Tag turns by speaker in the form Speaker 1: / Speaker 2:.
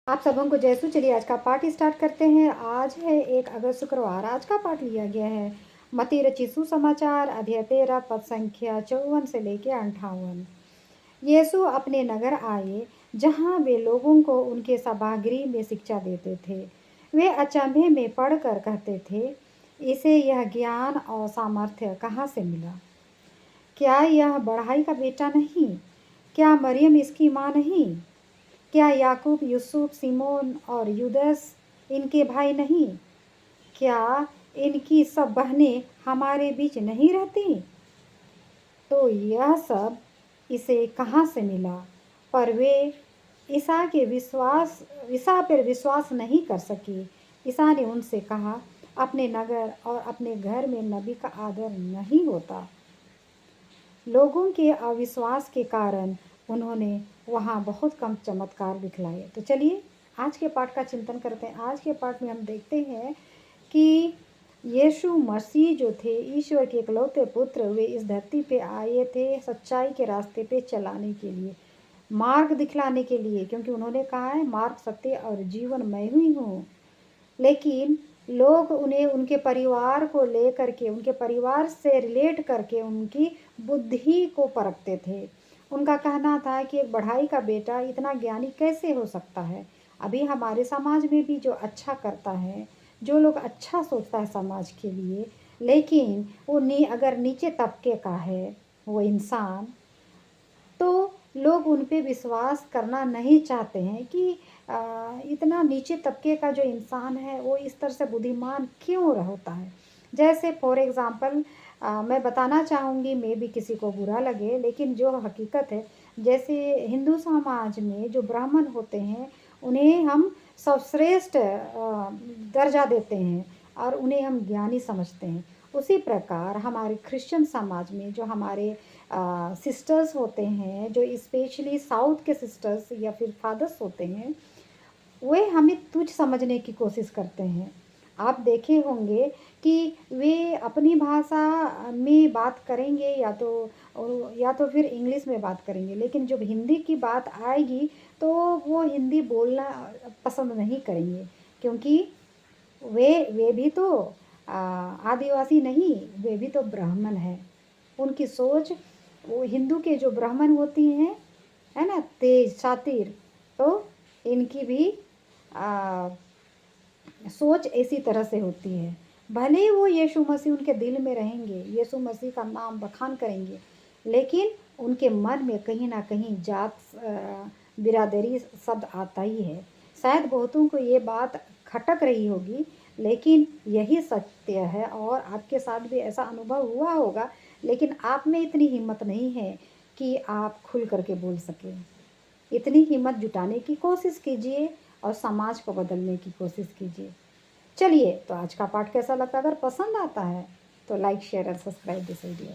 Speaker 1: आप सबों को जय सु। चलिए आज का पाठ स्टार्ट करते हैं। आज है 1 अगस्त शुक्रवार। आज का पाठ लिया गया है मत्ती रचित सुसमाचार अध्याय 13 पद संख्या 54 से लेकर 58। यीशु अपने नगर आए जहाँ वे लोगों को उनके सभागृह में शिक्षा देते थे। वे अचंभे में पढ़कर कहते थे, इसे यह ज्ञान और सामर्थ्य कहाँ से मिला? क्या यह बढ़ाई का बेटा नहीं? क्या मरियम इसकी माँ नहीं? क्या याकूब, यूसुफ, सिमोन और यूदस इनके भाई नहीं? क्या इनकी सब बहनें हमारे बीच नहीं रहती? तो यह सब इसे कहाँ से मिला? पर वे ईसा पर विश्वास नहीं कर सके। ईसा ने उनसे कहा, अपने नगर और अपने घर में नबी का आदर नहीं होता। लोगों के अविश्वास के कारण उन्होंने वहाँ बहुत कम चमत्कार दिखलाए। तो चलिए आज के पाठ का चिंतन करते हैं। आज के पाठ में हम देखते हैं कि यीशु मसीह जो थे, ईश्वर के इकलौते पुत्र, वे इस धरती पे आए थे सच्चाई के रास्ते पे चलाने के लिए, मार्ग दिखलाने के लिए, क्योंकि उन्होंने कहा है मार्ग, सत्य और जीवन मैं ही हूँ। लेकिन लोग उन्हें उनके परिवार को लेकर के, उनके परिवार से रिलेट करके उनकी बुद्धि को परखते थे। उनका कहना था कि एक बढ़ाई का बेटा इतना ज्ञानी कैसे हो सकता है? अभी हमारे समाज में भी जो अच्छा करता है, जो लोग अच्छा सोचता है समाज के लिए, लेकिन वो अगर नीचे तबके का है वो इंसान, तो लोग उन पे विश्वास करना नहीं चाहते हैं कि इतना नीचे तबके का जो इंसान है वो इस तरह से बुद्धिमान क्यों होता है। जैसे फॉर एग्ज़ाम्पल मैं बताना चाहूँगी, मे भी किसी को बुरा लगे, लेकिन जो हकीकत है, जैसे हिंदू समाज में जो ब्राह्मण होते हैं उन्हें हम सर्वश्रेष्ठ दर्जा देते हैं और उन्हें हम ज्ञानी समझते हैं। उसी प्रकार हमारे क्रिश्चियन समाज में जो हमारे सिस्टर्स होते हैं, जो स्पेशली साउथ के सिस्टर्स या फिर फादर्स होते हैं, वे हमें तुच्छ समझने की कोशिश करते हैं। आप देखे होंगे कि वे अपनी भाषा में बात करेंगे या तो फिर इंग्लिश में बात करेंगे, लेकिन जब हिंदी की बात आएगी तो वो हिंदी बोलना पसंद नहीं करेंगे, क्योंकि वे भी तो आदिवासी नहीं, वे भी तो ब्राह्मण हैं। उनकी सोच, वो हिंदू के जो ब्राह्मण होती हैं, है ना, तेज शातिर, तो इनकी भी आ, सोच इसी तरह से होती है। भले ही वो यीशु मसीह उनके दिल में रहेंगे, यीशु मसीह का नाम बखान करेंगे, लेकिन उनके मन में कहीं ना कहीं जात बिरादरी शब्द आता ही है। शायद बहुतों को ये बात खटक रही होगी, लेकिन यही सत्य है और आपके साथ भी ऐसा अनुभव हुआ होगा, लेकिन आप में इतनी हिम्मत नहीं है कि आप खुल करके बोल सकें। इतनी हिम्मत जुटाने की कोशिश कीजिए और समाज को बदलने की कोशिश कीजिए। चलिए, तो आज का पाठ कैसा लगता है? अगर पसंद आता है तो लाइक, शेयर और सब्सक्राइब दिस वीडियो।